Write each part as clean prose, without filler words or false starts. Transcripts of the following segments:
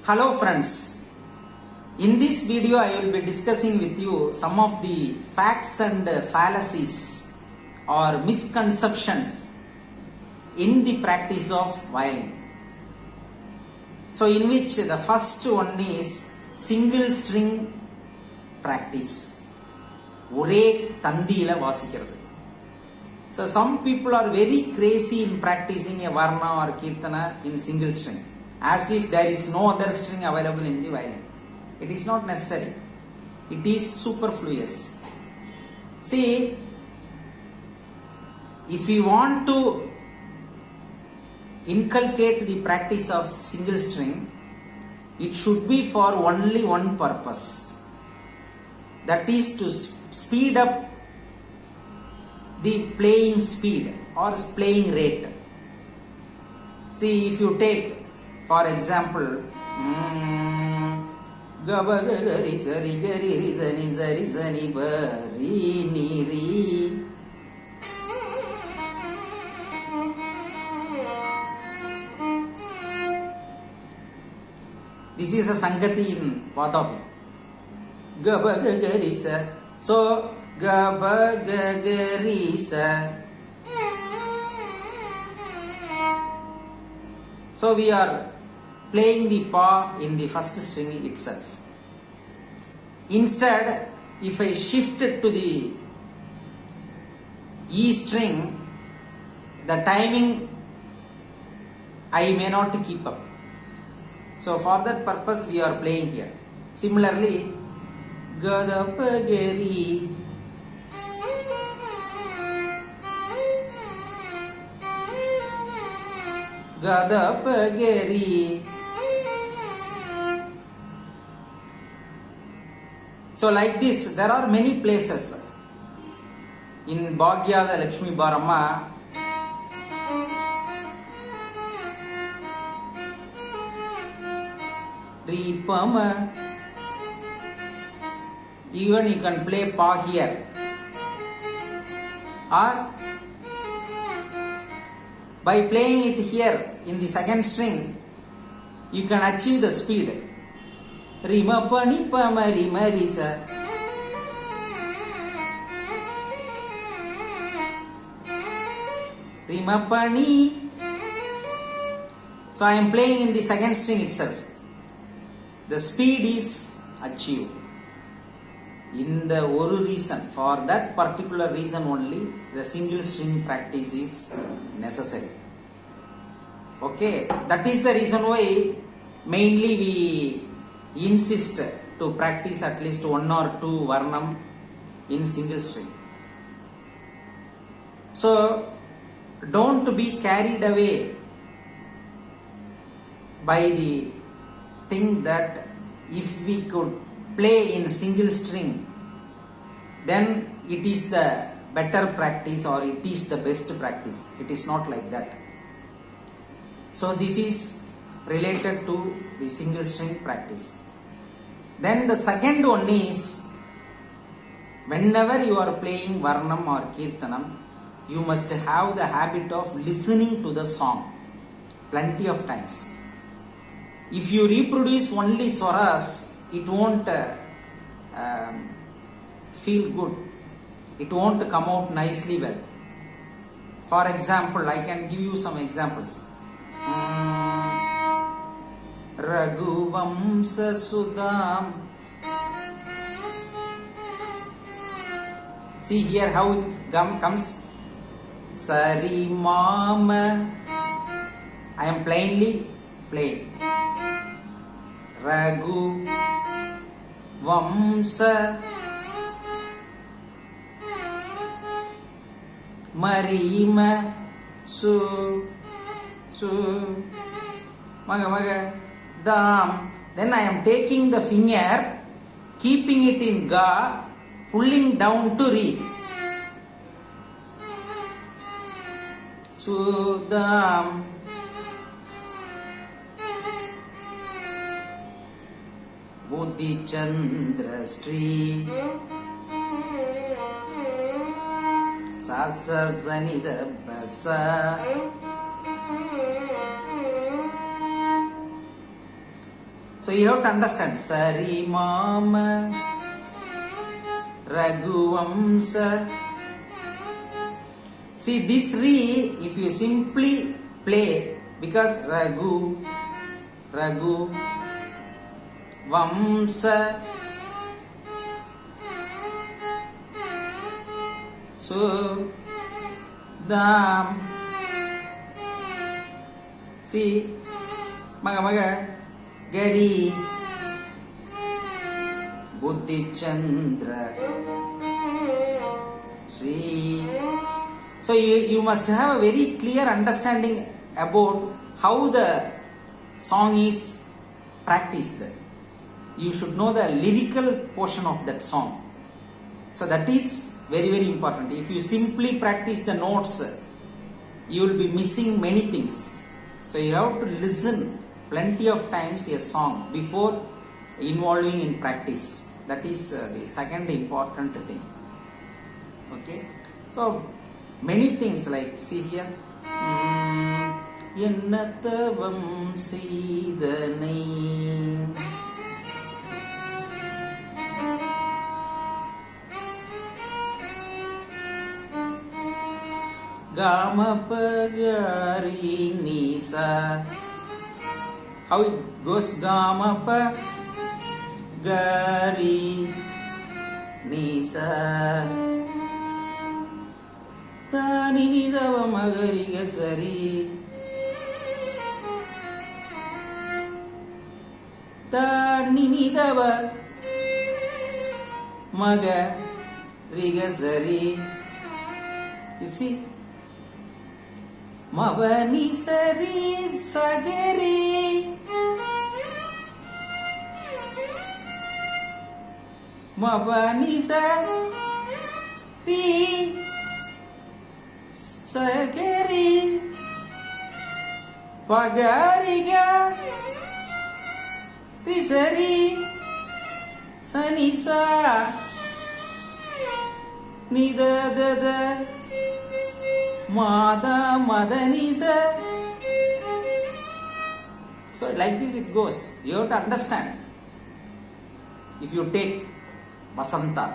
Hello friends, in this video I will be discussing with you some of the facts and fallacies or misconceptions in the practice of violin. So in which the first one is single string practice. ஒரே தந்தியில வாசிக்கிறது. So some people are very crazy in practicing a varna or kirtana in single string, as if there is no other string available in the violin. It is not necessary. It is superfluous. See, if you want to inculcate the practice of single string, it should be for only one purpose. That is to speed up the playing speed or playing rate. See, if you take for example gaba gari sari gari rizani zari zani bari ni ri, this is a sangati in Vadapi. Gaba gari sa, so gaba gari sa. So we are playing the pa in the first string itself. Instead, if I shift it to the E string, the timing I may not keep up. So for that purpose we are playing here. Similarly, gadapagari, gadapagari. So like this, there are many places. In Bhagyada Lakshmi Baramma, Ripama, even you can play pa here, or by playing it here in the second string, you can achieve the speed. Rima pani pa mari marisa. Rima pani. So I am playing in the second string itself. The speed is achieved. In the oru reason, for that particular reason only, the single string practice is necessary. Okay, that is the reason why mainly we insist to practice at least one or two varnam in single string. So don't be carried away by the thing that if we could play in single string, then it is the better practice or it is the best practice. It is not like that. So this is related to the single string practice. Then the second one is, whenever you are playing varnam or kirtanam, you must have the habit of listening to the song plenty of times. If you reproduce only swaras, it won't feel good. It won't come out nicely well. For example, I can give you some examples. Raghuvamsa Sudam. See here how it comes. Sari Mama. I am plainly playing. Raghu Vamsa Marima Su Maga Dam. Then I am taking the finger, keeping it in Ga, pulling down to Re. Sudam. Buddhi Chandra Sri Sasa Zanida Basa. So you have to understand Sari Mama Raghuamsa. See this Re, if you simply play, because Raghu Vamsa, so Dam, see Maga Gari Buddhi Chandra Sri. So you must have a very clear understanding about how the song is practiced. You should know the lyrical portion of that song. So that is very, very important. If you simply practice the notes, you will be missing many things. So you have to listen plenty of times a song before involving in practice. That is the second important thing. Okay. So many things, like see here. Ennathavam seidhanai Gamapagari Nisa. How it goes? Gamapagari Nisa Tani Nidava Magari Gasari Tani Nidava Magari Gasari. You see? Mavani Sari Sagari Mavani Sari Sagari Pagariga Risari Sanisa Nidadada Mada Madanisa. So like this it goes. You have to understand. If you take Vasanta,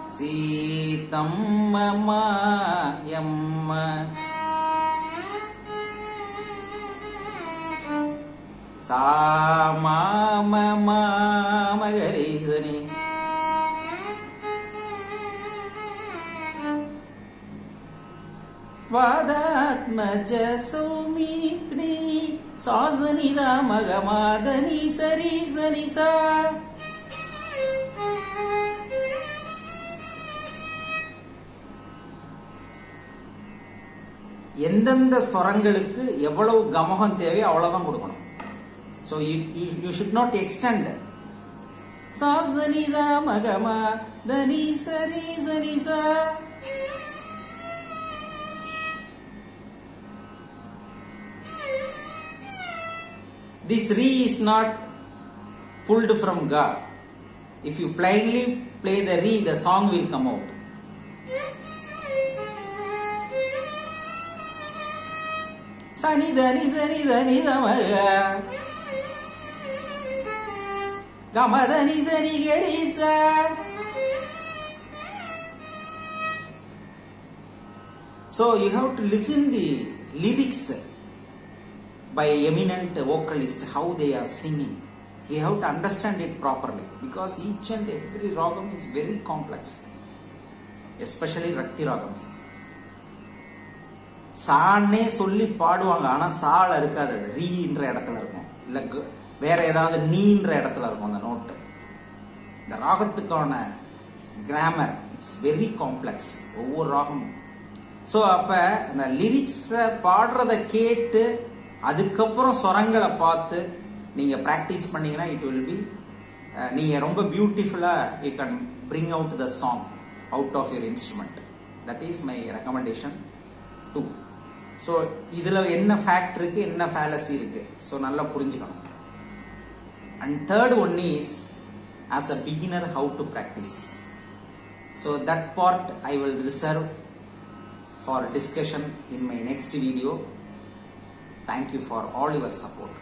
Sitamma Yamma Sama Mama Magarisani Vadatmaja Sumitri Sazanida Magamadani Sari Sanisa. எந்தெந்த ஸ்வரங்களுக்கு எவ்வளவு கமகம் தேவையோ அவ்வளவுதான் கொடுக்கணும். So you should not extend. Sazanida Magamadani Sari Sanisa. This Re is not pulled from Ga. If you plainly play the Re, the song will come out. Sani Dani Sani Dani Damaga Gamadani Sani Garisa. So you have to listen the lyrics by eminent vocalist, how they are singing. You have to understand it properly, because each and every ragam is very complex, especially Rakti ragams. சான்னே சொல்லி பாடுவாங்க, ஆனா சால இருக்காது, அது ரீன்ற இடத்துல இருக்கும், இல்ல வேற ஏதாவது நீன்ற இடத்துல இருக்கும் அந்த நோட்டு. இந்த ராகத்துக்கான கிராமர் இட்ஸ் வெரி காம்ப்ளெக்ஸ், ஒவ்வொரு ராகமும். ஸோ அப்ப இந்த லிரிக்ஸை பாடுறத கேட்டு அதுக்கப்புறம் ஸ்வரங்களை பார்த்து நீங்க பிராக்டிஸ் பண்ணீங்கன்னா இட் வில் பி, நீங்க ரொம்ப பியூட்டிஃபுல்லா you can bring out the song out of your instrument. That is my recommendation 2. So இதுல என்ன ஃபேக்ட் இருக்கு, என்ன ஃபேலசி இருக்கு, ஸோ நல்லா புரிஞ்சுக்கணும். And third one is as a beginner how to practise. So that part I will reserve for discussion in my next video. Thank you for all your support.